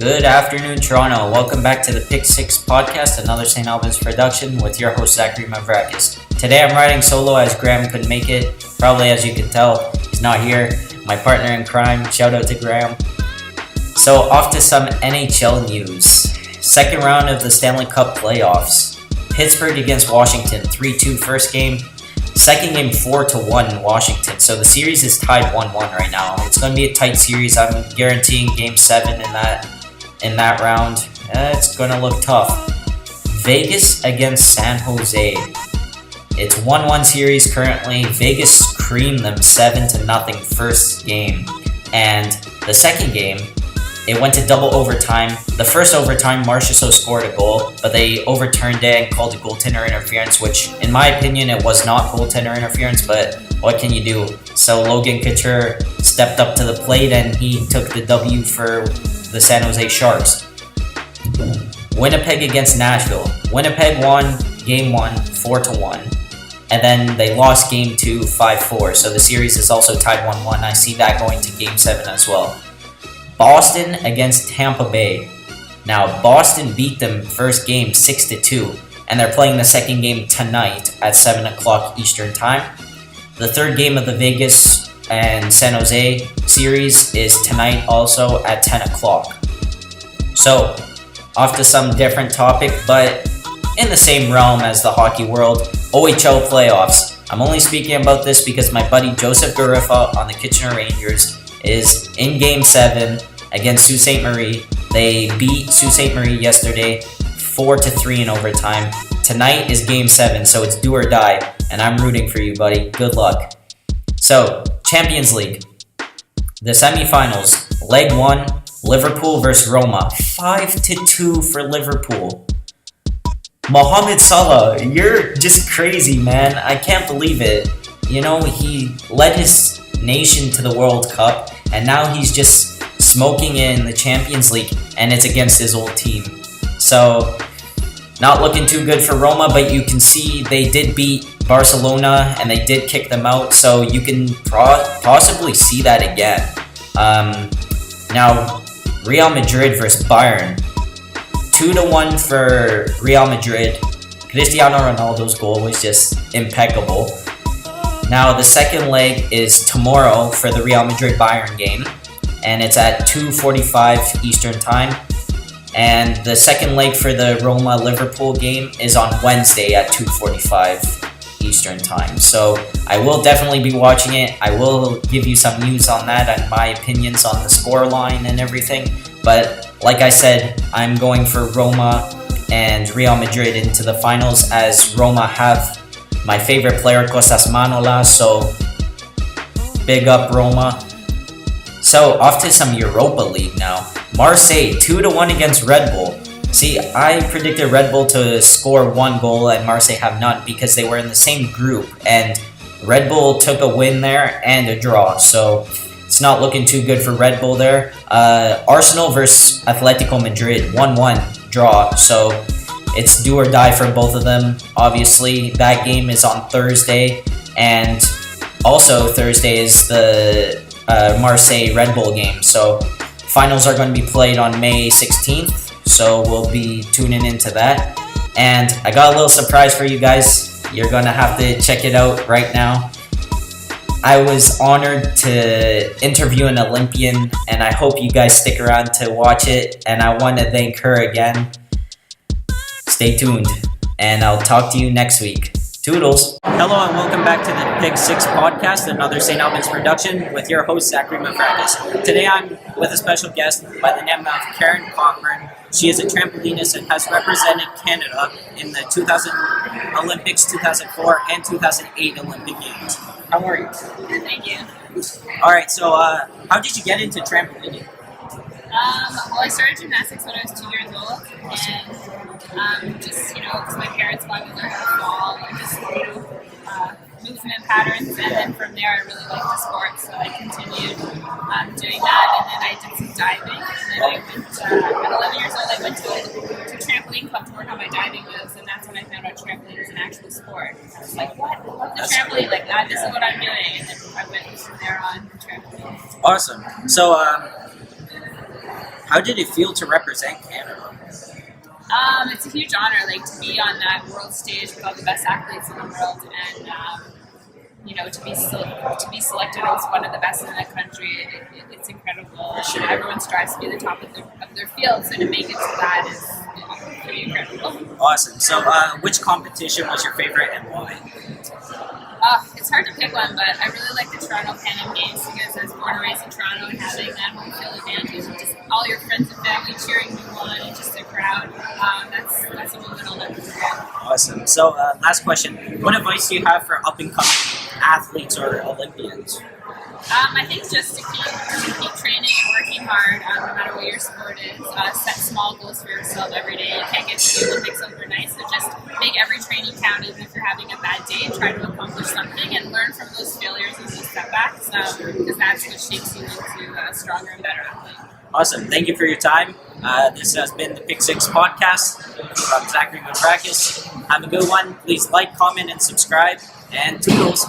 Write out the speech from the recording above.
Good afternoon, Toronto. Welcome back to the Pick6ix podcast, another St. Albans production with your host, Zachary Mavrakis. Today I'm riding solo as Graham couldn't make it. Probably as you can tell, he's not here. My partner in crime, shout out to Graham. So off to some NHL news. Second round of the Stanley Cup playoffs. Pittsburgh against Washington, 3-2 first game. Second game 4-1 Washington. So the series is tied 1-1 right now. It's going to be a tight series. I'm guaranteeing game 7 in that round. It's going to look tough. Vegas against San Jose. It's 1-1 series currently. Vegas creamed them 7-0 first game. And the second game, it went to double overtime. The first overtime, Marchessault scored a goal, but they overturned it and called it goaltender interference, which, in my opinion, it was not goaltender interference, but what can you do? So Logan Couture stepped up to the plate and he took the W for the San Jose Sharks. Winnipeg against Nashville. Winnipeg won game 1, 4-1. And then they lost game 2, 5-4. So the series is also tied 1-1. I see that going to game 7 as well. Boston against Tampa Bay. Now, Boston beat them first game 6-2, and they're playing the second game tonight at 7 o'clock Eastern Time. The third game of the Vegas and San Jose series is tonight also at 10 o'clock. So, off to some different topic, but in the same realm as the hockey world, OHL playoffs. I'm only speaking about this because my buddy Joseph Gariffa on the Kitchener Rangers is in Game 7 against Sault Ste. Marie. They beat Sault Ste. Marie yesterday 4-3 in overtime. Tonight is Game 7, so it's do or die, and I'm rooting for you, buddy. Good luck. So, Champions League. The semifinals. Leg 1, Liverpool versus Roma. 5-2 for Liverpool. Mohamed Salah, you're just crazy, man. I can't believe it. You know, he led his nation to the World Cup, and now he's just smoking in the Champions League, and it's against his old team. So, not looking too good for Roma, but you can see they did beat Barcelona, and they did kick them out, so you can possibly see that again. Now, Real Madrid versus Bayern. 2-1 for Real Madrid. Cristiano Ronaldo's goal was just impeccable. Now, the second leg is tomorrow for the Real Madrid-Bayern game, and it's at 2:45 Eastern Time. And the second leg for the Roma-Liverpool game is on Wednesday at 2:45 Eastern Time. So I will definitely be watching it. I will give you some news on that and my opinions on the scoreline and everything. But like I said, I'm going for Roma and Real Madrid into the finals, as Roma have my favorite player, Kostas Manolas, so big up Roma. So off to some Europa League now. Marseille, 2-1 against Red Bull. See, I predicted Red Bull to score 1 goal and Marseille have none because they were in the same group, and Red Bull took a win there and a draw, so it's not looking too good for Red Bull there. Arsenal versus Atletico Madrid, 1-1 draw, so it's do or die for both of them. Obviously, that game is on Thursday, and also Thursday is the Marseille Red Bull game. So finals are going to be played on May 16th, so we'll be tuning into that. And I got a little surprise for you guys. You're going to have to check it out right now. I was honored to interview an Olympian, and I hope you guys stick around to watch it. And I want to thank her again. Stay tuned, and I'll talk to you next week. Toodles. Hello, and welcome back to the Pick6ix podcast, another St. Albans production with your host, Zachary Mavrakis. Today I'm with a special guest by the name of Karen Cockburn. She is a trampolinist and has represented Canada in the 2000 Olympics, 2004, and 2008 Olympic Games. How are you? Good, thank you. All right, so how did you get into trampolining? Well, I started gymnastics when I was 2 years old, and just, because my parents wanted me to learn how to fall and just movement patterns, and then from there I really liked the sport, so I continued doing that, and then I did some diving, and then I went, at 11 years old, I went to a trampoline club to work on my diving moves, and that's when I found out trampoline is an actual sport. I was like, what? I love the trampoline, like that, this is what I'm doing, and then I went from there on to trampoline. Awesome. So, How did it feel to represent Canada? It's a huge honor, like to be on that world stage with all the best athletes in the world, and to be selected as one of the best in the country. It's incredible. Sure. Everyone strives to be the top of their field, so to make it to that is pretty incredible. Awesome. So, which competition was your favorite and why? It's hard to pick one, but I really like the Toronto Pan Am Games because I was born and raised in Toronto, and having that home field advantage and just all your friends and family cheering you on and just the crowd, that's a moment I'll never forget. Awesome. So, last question. What advice do you have for up-and-coming athletes or Olympians? I think just to keep training and working hard, no matter what your sport is. Set small goals for yourself every day. You can't get to the Olympics overnight, so just make every training count. Even if you're having a bad day, try to accomplish something and learn from those failures and those setbacks, because that's what shapes you into a stronger and better athlete. Awesome. Thank you for your time. This has been the Pick6ix podcast from Zachary Mavrakis. Have a good one. Please like, comment, and subscribe. And toodles.